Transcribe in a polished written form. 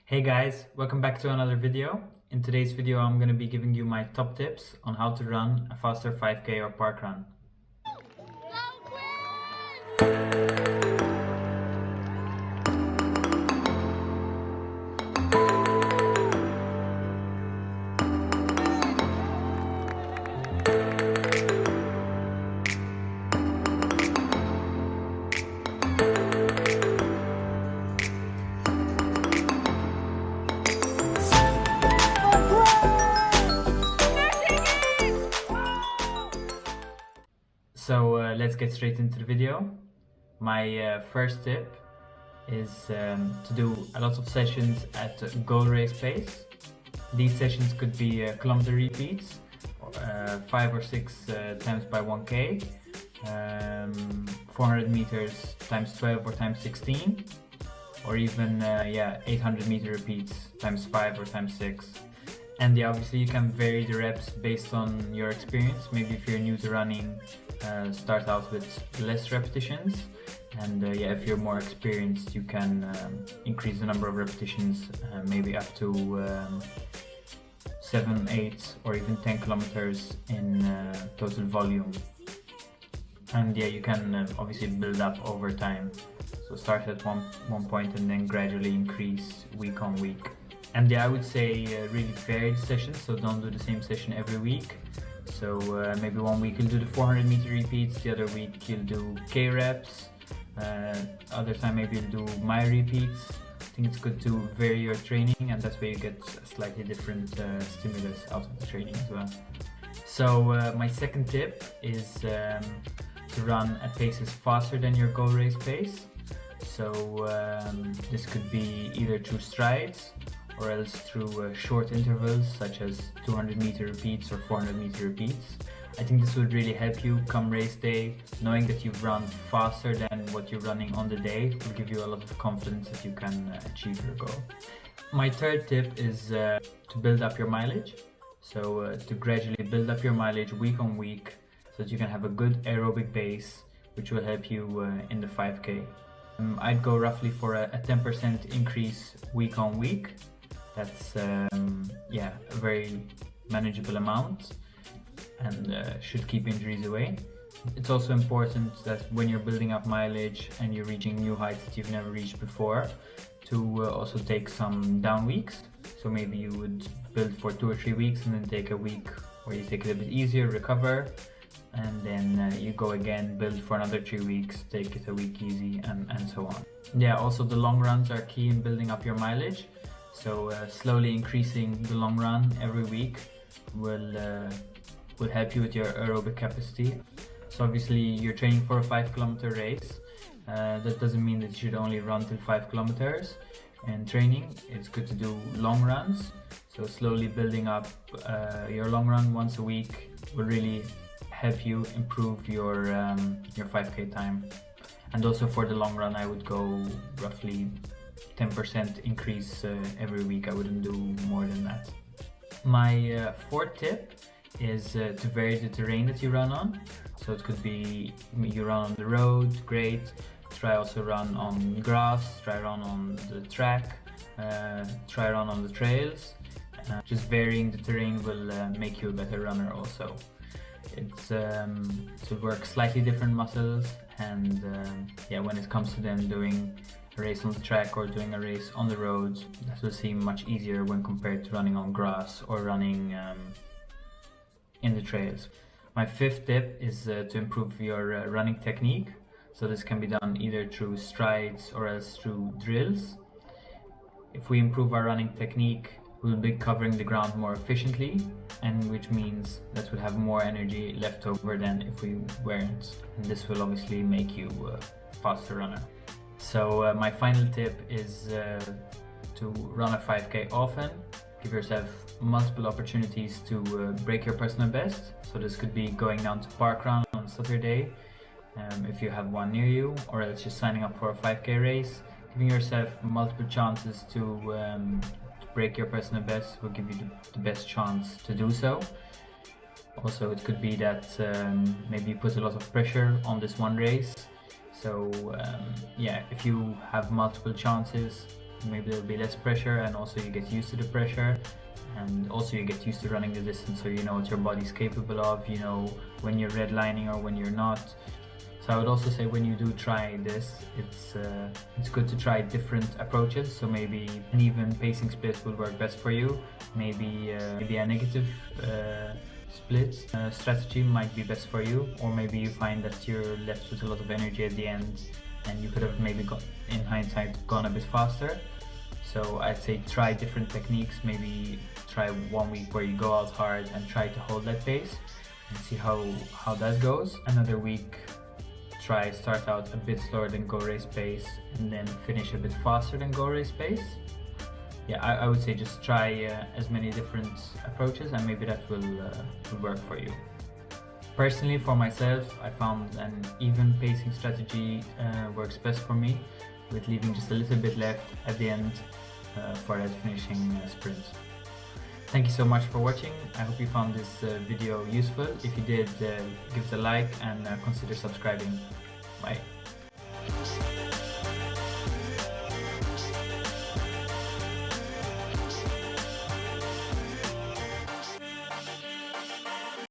Hey guys, welcome back to another video. In today's video I'm going to be giving you my top tips on how to run a faster 5K or park run. So let's get straight into the video. My first tip is to do a lot of sessions at goal race pace. These sessions could be kilometer repeats, 5 or 6 times by 1K, 400 meters times 12 or times 16, or even 800 meter repeats times 5 or times 6. And yeah, obviously you can vary the reps based on your experience. Maybe if you're new to running, start out with less repetitions, and if you're more experienced, you can increase the number of repetitions, maybe up to 7, 8 or even 10 kilometers in total volume. And yeah, you can obviously build up over time, so start at one point and then gradually increase week on week. And yeah, I would say really vary the sessions, so don't do the same session every week. So maybe one week you'll do the 400 meter repeats, the other week you'll do K reps, other time maybe you'll do my repeats. I think it's good to vary your training, and that's where you get a slightly different stimulus out of the training as well. So my second tip is to run at paces faster than your goal race pace. So this could be either through strides, or else through short intervals such as 200 meter repeats or 400 meter repeats. I think this would really help you come race day. Knowing that you've run faster than what you're running on the day will give you a lot of confidence that you can achieve your goal. My third tip is to build up your mileage. So to gradually build up your mileage week on week, so that you can have a good aerobic base, which will help you in the 5K. I'd go roughly for a 10% increase week on week. That's a very manageable amount, and should keep injuries away. It's also important that when you're building up mileage and you're reaching new heights that you've never reached before, to also take some down weeks. So maybe you would build for 2 or 3 weeks and then take a week where you take it a bit easier, recover, and then you go again, build for another 3 weeks, take it a week easy, and so on. Yeah, also the long runs are key in building up your mileage. So slowly increasing the long run every week will help you with your aerobic capacity. So obviously you're training for a 5 kilometer race. That doesn't mean that you should only run till 5 kilometers. In training, it's good to do long runs. So slowly building up your long run once a week will really help you improve your 5K time. And also for the long run, I would go roughly 10% increase every week. I wouldn't do more than that. My fourth tip is to vary the terrain that you run on. So it could be you run on the road, great. Try also run on grass, try run on the track, try run on the trails. Just varying the terrain will make you a better runner also. It's to work slightly different muscles, and when it comes to them doing a race on the track or doing a race on the road, that will seem much easier when compared to running on grass or running in the trails. My fifth tip is to improve your running technique. So this can be done either through strides or else through drills. If we improve our running technique, we'll be covering the ground more efficiently, and which means that we'll have more energy left over than if we weren't. And this will obviously make you a faster runner. So my final tip is to run a 5K often. Give yourself multiple opportunities to break your personal best. So this could be going down to parkrun on Saturday, if you have one near you, or else just signing up for a 5K race. Giving yourself multiple chances to break your personal best will give you the best chance to do so. Also, it could be that maybe you put a lot of pressure on this one race. So if you have multiple chances, maybe there'll be less pressure, and also you get used to the pressure, and also you get used to running the distance, so you know what your body's capable of, you know when you're redlining or when you're not. So I would also say when you do try this, it's good to try different approaches. So maybe an even pacing split will work best for you. Maybe a negative split strategy might be best for you, or maybe you find that you're left with a lot of energy at the end and you could have maybe in hindsight gone a bit faster. So I'd say try different techniques. Maybe try 1 week where you go out hard and try to hold that pace and see how that goes. Another week, start out a bit slower than go race pace and then finish a bit faster than go race pace. Yeah, I would say just try as many different approaches, and maybe that will work for you. Personally, for myself, I found an even pacing strategy works best for me, with leaving just a little bit left at the end for that finishing sprint. Thank you so much for watching. I hope you found this video useful. If you did, give it a like and consider subscribing. Bye.